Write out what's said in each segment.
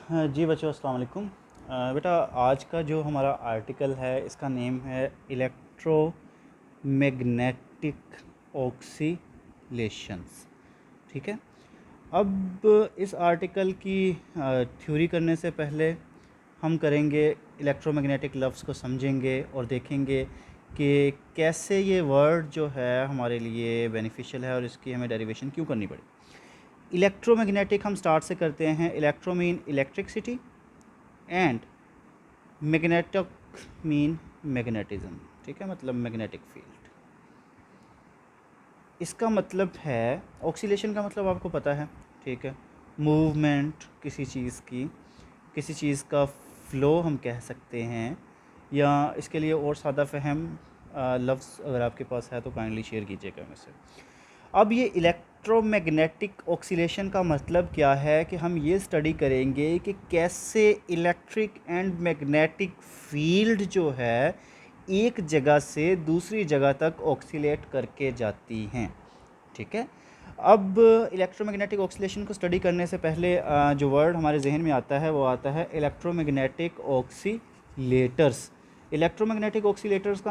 हाँ जी बच्चों, अस्सलाम वालेकुम। बेटा, आज का जो हमारा आर्टिकल है इसका नेम है इलेक्ट्रोमैग्नेटिक ऑक्सीलेशंस। ठीक है। अब इस आर्टिकल की थ्योरी करने से पहले हम करेंगे इलेक्ट्रोमैग्नेटिक लफ्ज़ को समझेंगे और देखेंगे कि कैसे ये वर्ड जो है हमारे लिए बेनिफिशियल है और इसकी हमें डेरिवेशन क्यों करनी पड़ी। इलेक्ट्रोमैग्नेटिक हम स्टार्ट से करते हैं। Electro mean electricity and magnetic mean magnetism. ठीक है, मतलब मैग्नेटिक फील्ड। इसका मतलब है ऑक्सीलेशन का मतलब आपको पता है। ठीक है, मूवमेंट किसी चीज़ की, किसी चीज़ का फ़्लो हम कह सकते हैं, या इसके लिए और सादा फहम लफ्ज़ अगर आपके पास है तो काइंडली शेयर कीजिएगा मेरे से। अब ये इलेक्ट्रोमैग्नेटिक ऑक्सीलेशन का मतलब क्या है कि हम ये स्टडी करेंगे कि कैसे इलेक्ट्रिक एंड मैग्नेटिक फील्ड जो है एक जगह से दूसरी जगह तक ऑक्सीलेट करके जाती हैं। ठीक है। अब इलेक्ट्रोमैग्नेटिक ऑक्सीलेशन को स्टडी करने से पहले जो वर्ड हमारे जहन में आता है वो आता है इलेक्ट्रोमैग्नेटिक ऑक्सीलेटर्स। इलेक्ट्रोमैग्नेटिक ऑक्सीलेटर्स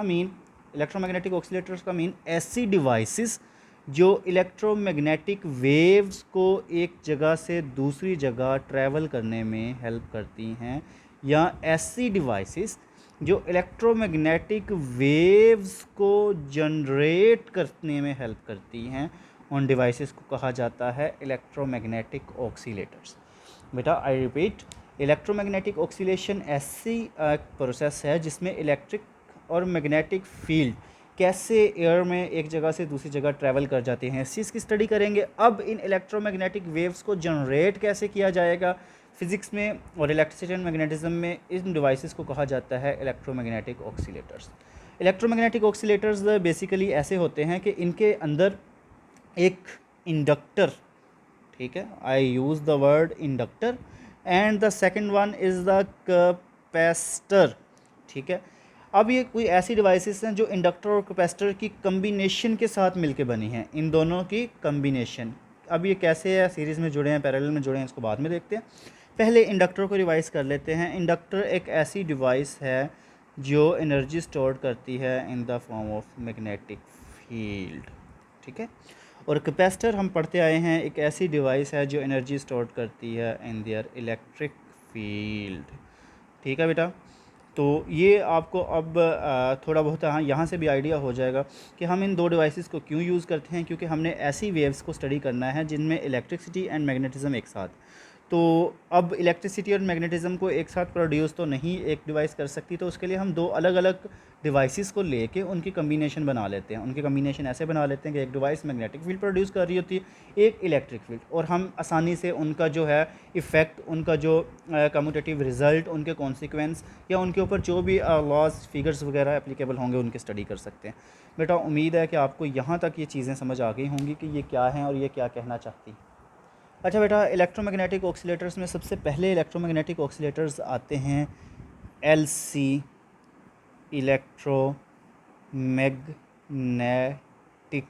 का मीन ऐसी डिवाइसेस जो इलेक्ट्रोमैग्नेटिक वेव्स को एक जगह से दूसरी जगह ट्रैवल करने में हेल्प करती हैं, या ऐसी डिवाइसेस जो इलेक्ट्रोमैग्नेटिक वेव्स को जनरेट करने में हेल्प करती हैं, उन डिवाइसेस को कहा जाता है इलेक्ट्रोमैग्नेटिक ऑक्सीलेटर्स। बेटा, आई रिपीट, इलेक्ट्रोमैग्नेटिक ऑक्सीलेशन ऐसी प्रोसेस है जिसमें इलेक्ट्रिक और मैग्नेटिक फील्ड कैसे एयर में एक जगह से दूसरी जगह ट्रैवल कर जाते हैं, इस चीज़ की स्टडी करेंगे। अब इन इलेक्ट्रोमैग्नेटिक वेव्स को जनरेट कैसे किया जाएगा फिज़िक्स में और इलेक्ट्रिसिटी एंड मैग्नेटिज्म में, इन डिवाइसेस को कहा जाता है इलेक्ट्रोमैग्नेटिक ऑक्सीलेटर्स। इलेक्ट्रोमैग्नेटिक ऑक्सीलेटर्स बेसिकली ऐसे होते हैं कि इनके अंदर एक इंडक्टर, ठीक है, I use the word inductor, and the second one is the capacitor. ठीक है। अब ये कोई ऐसी डिवाइसेस हैं जो इंडक्टर और कैपेसिटर की कम्बिनेशन के साथ मिलके बनी हैं, इन दोनों की कम्बिनेशन। अब ये कैसे है, सीरीज़ में जुड़े हैं, पैरेलल में जुड़े हैं, इसको बाद में देखते हैं। पहले इंडक्टर को रिवाइज कर लेते हैं। इंडक्टर एक ऐसी डिवाइस है जो एनर्जी स्टोर करती है in the form of magnetic field. ठीक है। और कैपेसिटर हम पढ़ते आए हैं, एक ऐसी डिवाइस है जो एनर्जी स्टोर करती है इन देयर इलेक्ट्रिक फील्ड। ठीक है बेटा, तो ये आपको अब थोड़ा बहुत यहाँ से भी आइडिया हो जाएगा कि हम इन दो डिवाइसेस को क्यों यूज़ करते हैं, क्योंकि हमने ऐसी वेव्स को स्टडी करना है जिनमें इलेक्ट्रिसिटी एंड मैग्नेटिज्म एक साथ। तो अब इलेक्ट्रिसिटी और मैग्नेटिज्म को एक साथ प्रोड्यूस तो नहीं एक डिवाइस कर सकती, तो उसके लिए हम दो अलग अलग डिवाइसेस को लेके उनकी कम्बिनेशन बना लेते हैं। उनकी कम्बिनेशन ऐसे बना लेते हैं कि एक डिवाइस मैग्नेटिक फील्ड प्रोड्यूस कर रही होती है, एक इलेक्ट्रिक फील्ड, और हम आसानी से उनका जो है इफ़ेक्ट, उनका जो कम्यूटेटिव रिज़ल्ट, उनके कॉन्सिक्वेंस, या उनके ऊपर जो भी लॉज फिगर्स वगैरह एप्लीकेबल होंगे उनकी स्टडी कर सकते हैं। बेटा, उम्मीद है कि आपको यहाँ तक ये चीज़ें समझ आ गई होंगी कि ये क्या हैं और ये क्या कहना चाहती। अच्छा बेटा, इलेक्ट्रोमैग्नेटिक ऑक्सीलेटर्स में सबसे पहले इलेक्ट्रोमैग्नेटिक ऑक्सीलेटर्स आते हैं एलसी, इलेक्ट्रोमैग्नेटिक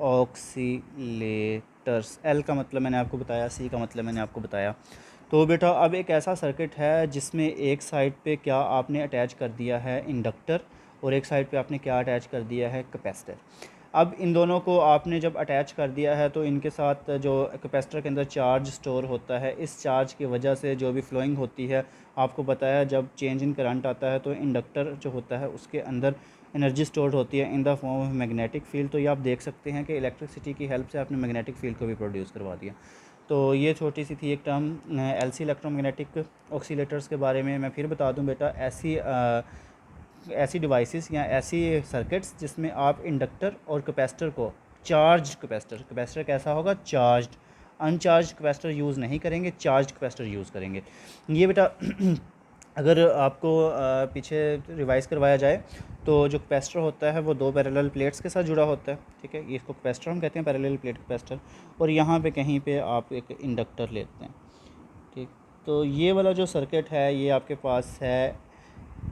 ऑक्सीलेटर्स। एल का मतलब मैंने आपको बताया, सी का मतलब मैंने आपको बताया। तो बेटा, अब एक ऐसा सर्किट है जिसमें एक साइड पे क्या आपने अटैच कर दिया है इंडक्टर, और एक साइड पे आपने क्या अटैच कर दिया है कैपेसिटर। अब इन दोनों को आपने जब अटैच कर दिया है तो इनके साथ जो कैपेसिटर के अंदर चार्ज स्टोर होता है, इस चार्ज की वजह से जो भी फ्लोइंग होती है, आपको पता है जब चेंज इन करंट आता है तो इंडक्टर जो होता है उसके अंदर एनर्जी स्टोर होती है in the form of magnetic field. तो ये आप देख सकते हैं कि इलेक्ट्रिसिटी की हेल्प से आपने मैग्नेटिक फील्ड को भी प्रोड्यूस करवा दिया। तो ये छोटी सी थी एक टर्म एलसी इलेक्ट्रोमैग्नेटिक ऑक्सीलेटर्स के बारे में। मैं फिर बता दूं बेटा, ऐसी डिवाइसेस या ऐसी सर्किट्स जिसमें आप इंडक्टर और कैपेसिटर को, चार्ज कैपेसिटर कैसा होगा, चार्ज्ड, अनचार्ज कैपेसिटर यूज़ नहीं करेंगे, चार्ज कैपेसिटर यूज़ करेंगे। ये बेटा अगर आपको पीछे रिवाइज़ करवाया जाए तो जो कैपेसिटर होता है वो दो पैरेलल प्लेट्स के साथ जुड़ा होता है। ठीक है, इसको कैपेसिटर हम कहते हैं, पैरेलल प्लेट कैपेसिटर, और यहाँ पे कहीं पे आप एक इंडक्टर लेते हैं। ठीक, तो ये वाला जो सर्किट है ये आपके पास है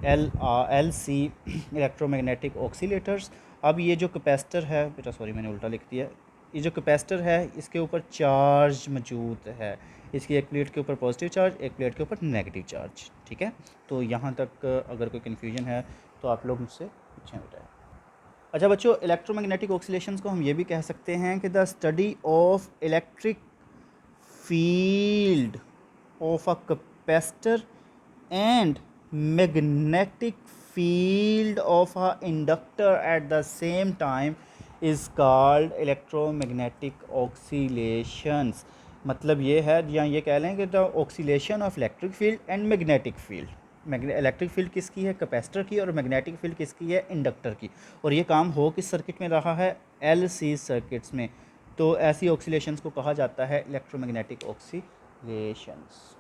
एल सी इलेक्ट्रोमैग्नेटिक ऑक्सीलेटर्स। अब ये जो कैपेसिटर है बेटा, सॉरी मैंने उल्टा लिख दिया, ये जो कैपेसिटर है इसके ऊपर चार्ज मौजूद है, इसकी एक प्लेट के ऊपर पॉजिटिव चार्ज, एक प्लेट के ऊपर नेगेटिव चार्ज। ठीक है, तो यहाँ तक अगर कोई कन्फ्यूजन है तो आप लोग मुझसे पूछें बेटा। अच्छा बच्चों, इलेक्ट्रोमैग्नेटिक ऑक्सीलेशंस को हम ये भी कह सकते हैं कि the study of electric field of a capacitor and magnetic field of a inductor at the same time is called electromagnetic oscillations। मतलब ये है, या ये कह लें कि the oscillation of electric field and magnetic field. Electric field किसकी है? कैपेसिटर की। और मैग्नेटिक फील्ड किसकी है? इंडक्टर की। और ये काम हो किस सर्किट में रहा है? LC सर्किट्स में। तो ऐसी ऑक्सीलेशंस को कहा जाता है इलेक्ट्रोमैग्नेटिक ऑक्सीलेशंस।